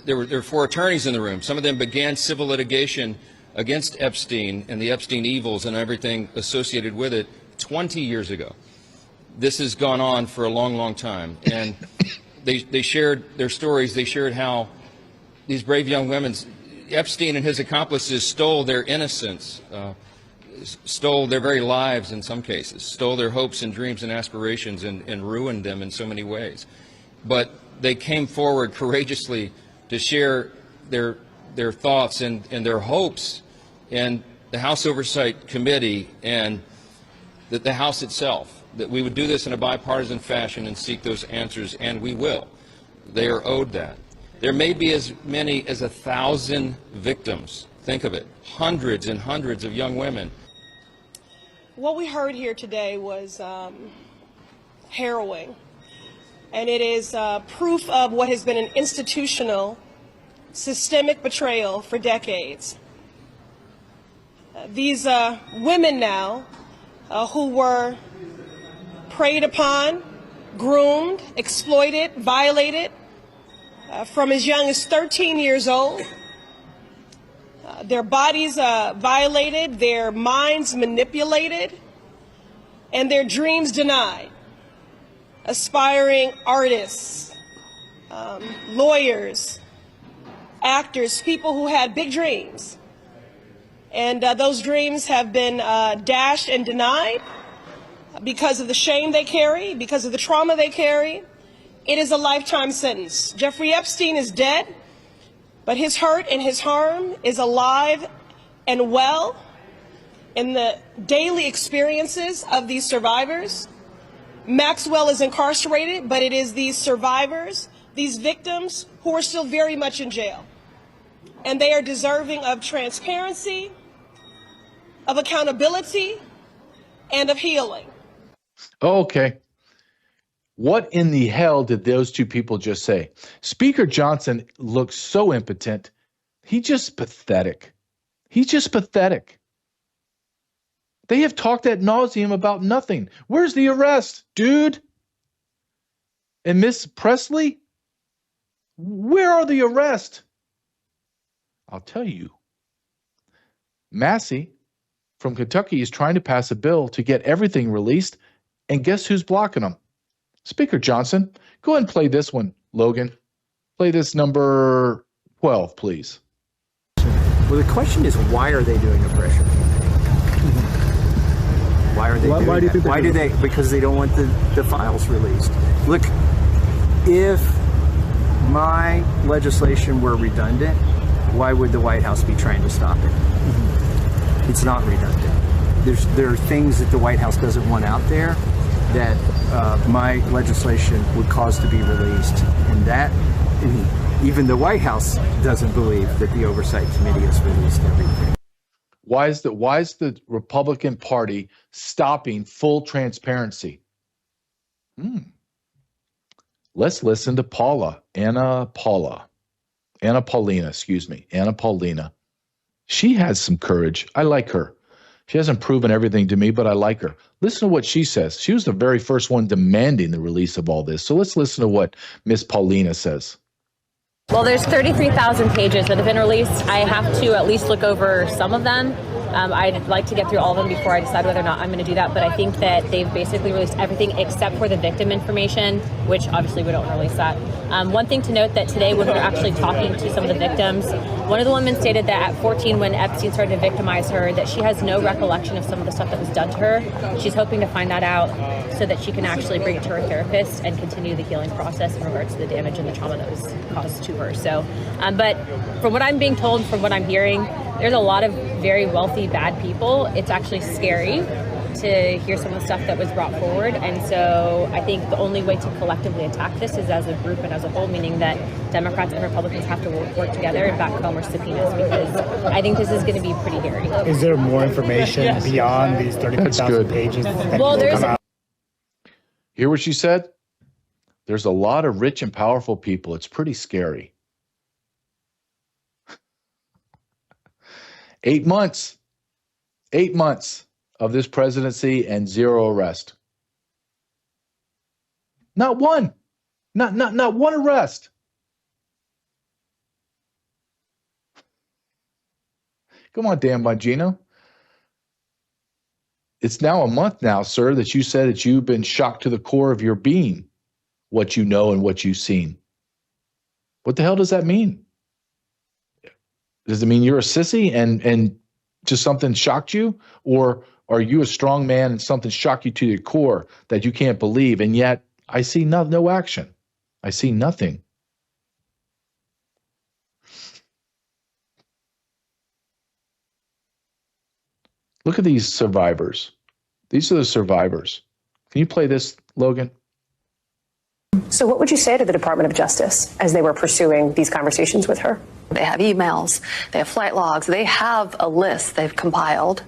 There were 4 attorneys in the room. Some of them began civil litigation against Epstein and the Epstein evils and everything associated with it 20 years ago. This has gone on for a long, long time. And they shared their stories. They shared how these brave young women, Epstein and his accomplices stole their innocence, stole their very lives in some cases, stole their hopes and dreams and aspirations and ruined them in so many ways. But they came forward courageously to share their thoughts and their hopes, and the House Oversight Committee and the House itself, that we would do this in a bipartisan fashion and seek those answers, and we will. They are owed that. There may be as many as 1,000 victims. Think of it, hundreds and hundreds of young women. What we heard here today was harrowing, and it is proof of what has been an institutional, systemic betrayal for decades. These women now who were preyed upon, groomed, exploited, violated from as young as 13 years old. Their bodies violated, their minds manipulated, and their dreams denied. Aspiring artists, lawyers, actors, people who had big dreams. And those dreams have been dashed and denied because of the shame they carry, because of the trauma they carry. It is a lifetime sentence. Jeffrey Epstein is dead, but his hurt and his harm is alive and well in the daily experiences of these survivors. Maxwell is incarcerated, but it is these survivors, these victims, who are still very much in jail. And they are deserving of transparency, of accountability, and of healing. Okay. What in the hell did those 2 people just say? Speaker Johnson looks so impotent. He's just pathetic. He's just pathetic. They have talked ad nauseum about nothing. Where's the arrest, dude? And Miss Presley? Where are the arrests? I'll tell you. Massey from Kentucky is trying to pass a bill to get everything released, and guess who's blocking them? Speaker Johnson. Go ahead and play this one, Logan. Play this number 12, please. Well, the question is, why are they doing a pressure campaign? Why are they doing why do you that? think Why do they? Because they don't want the files released. Look, if my legislation were redundant, why would the White House be trying to stop it? It's not redundant. There are things that the White House doesn't want out there that my legislation would cause to be released, and that even the White House doesn't believe that the Oversight Committee has released everything. Why is the Republican Party stopping full transparency? Let's listen to Anna Paulina. She has some courage. I like her. She hasn't proven everything to me, but I like her. Listen to what she says. She was the very first one demanding the release of all this. So let's listen to what Miss Paulina says. Well, there's 33,000 pages that have been released. I have to at least look over some of them. I'd like to get through all of them before I decide whether or not I'm going to do that, but I think that they've basically released everything except for the victim information, which obviously we don't release that. One thing to note that today when we were actually talking to some of the victims, one of the women stated that at 14 when Epstein started to victimize her, that she has no recollection of some of the stuff that was done to her. She's hoping to find that out so that she can actually bring it to her therapist and continue the healing process in regards to the damage and the trauma that was caused to her. So, but from what I'm being told, from what I'm hearing, there's a lot of very wealthy, bad people. It's actually scary to hear some of the stuff that was brought forward. And so I think the only way to collectively attack this is as a group and as a whole, meaning that Democrats and Republicans have to work together and back home or subpoenas, because I think this is going to be pretty hairy. Is there more information beyond these 34,000 pages? Well, there's... Hear what she said? There's a lot of rich and powerful people. It's pretty scary. 8 months. 8 months of this presidency and zero arrest. Not one. Not one arrest. Come on, Dan Bongino. It's now a month now, sir, that you said that you've been shocked to the core of your being, what you know and what you've seen. What the hell does that mean? Does it mean you're a sissy and just something shocked you? Or are you a strong man and something shocked you to your core that you can't believe? And yet I see no action. I see nothing. Look at these survivors. These are the survivors. Can you play this, Logan? So what would you say to the Department of Justice as they were pursuing these conversations with her? They have emails, they have flight logs, they have a list they've compiled,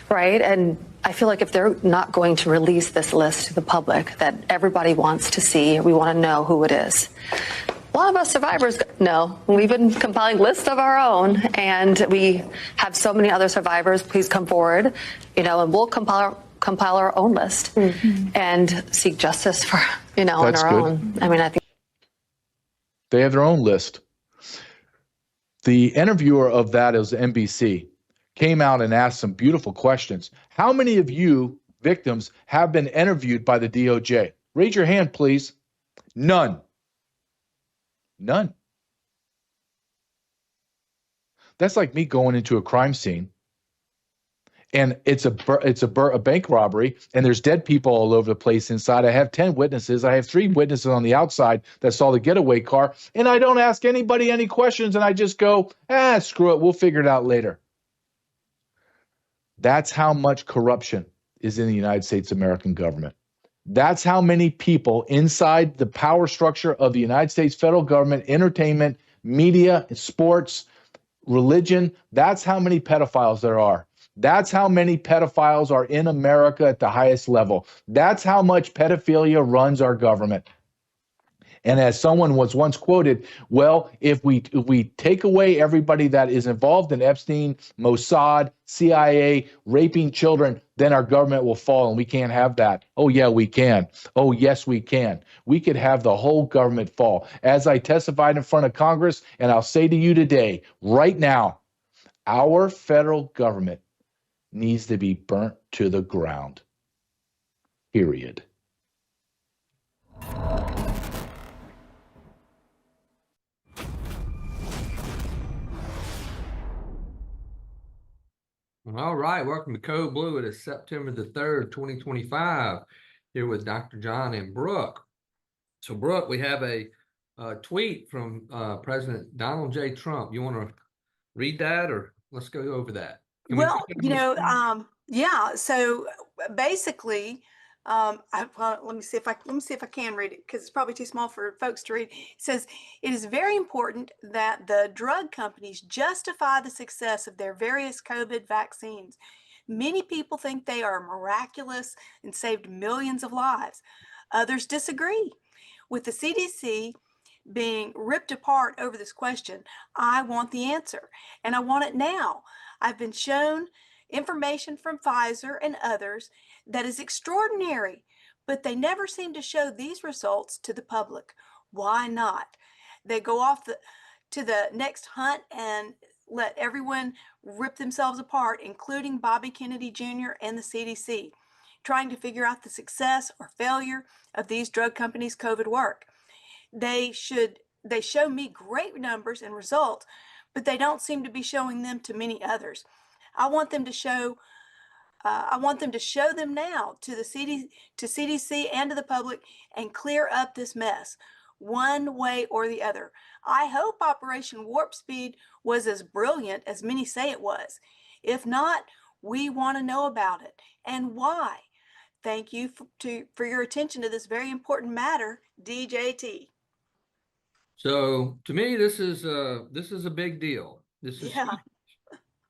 right? And I feel like if they're not going to release this list to the public that everybody wants to see, we want to know who it is. A lot of us survivors know. We've been compiling lists of our own, and we have so many other survivors. Please come forward, and we'll compile our own list and seek justice for, on That's our good. own. I mean, I think They have their own list. The interviewer of that is NBC, came out and asked some beautiful questions. How many of you victims have been interviewed by the DOJ? Raise your hand, please. None. None. That's like me going into a crime scene and it's a bank robbery and there's dead people all over the place inside. I have 10 witnesses. I have 3 witnesses on the outside that saw the getaway car, and I don't ask anybody any questions, and I just go, screw it. We'll figure it out later. That's how much corruption is in the United States American government. That's how many people inside the power structure of the United States federal government, entertainment, media, sports, religion, that's how many pedophiles there are. That's how many pedophiles are in America at the highest level. That's how much pedophilia runs our government. And as someone was once quoted, well, if we take away everybody that is involved in Epstein, Mossad, CIA, raping children, then our government will fall, and we can't have that. Oh, yeah, we can. Oh, yes, we can. We could have the whole government fall. As I testified in front of Congress, and I'll say to you today, right now, our federal government needs to be burnt to the ground. Period. All right, welcome to Code Blue. It is September the 3rd, 2025, here with Dr. John and Brooke. So, Brooke, we have a tweet from President Donald J. Trump. You want to read that, or let's go over that? Well, yeah. So basically, let me see if I can read it, because it's probably too small for folks to read. It says, it is very important that the drug companies justify the success of their various COVID vaccines. Many people think they are miraculous and saved millions of lives. Others disagree. With the CDC being ripped apart over this question, I want the answer, and I want it now. I've been shown information from Pfizer and others that is extraordinary, but they never seem to show these results to the public. Why not? They go off to the next hunt and let everyone rip themselves apart, including Bobby Kennedy Jr. and the CDC, trying to figure out the success or failure of these drug companies' COVID work. They show me great numbers and results, but they don't seem to be showing them to many others. I want them to show them now to the CDC and to the public and clear up this mess one way or the other. I hope Operation Warp Speed was as brilliant as many say it was. If not, we want to know about it and why. Thank you for your attention to this very important matter, DJT. So to me, this is a big deal. This is Yeah.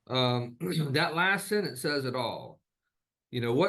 that last sentence says it all. You know, what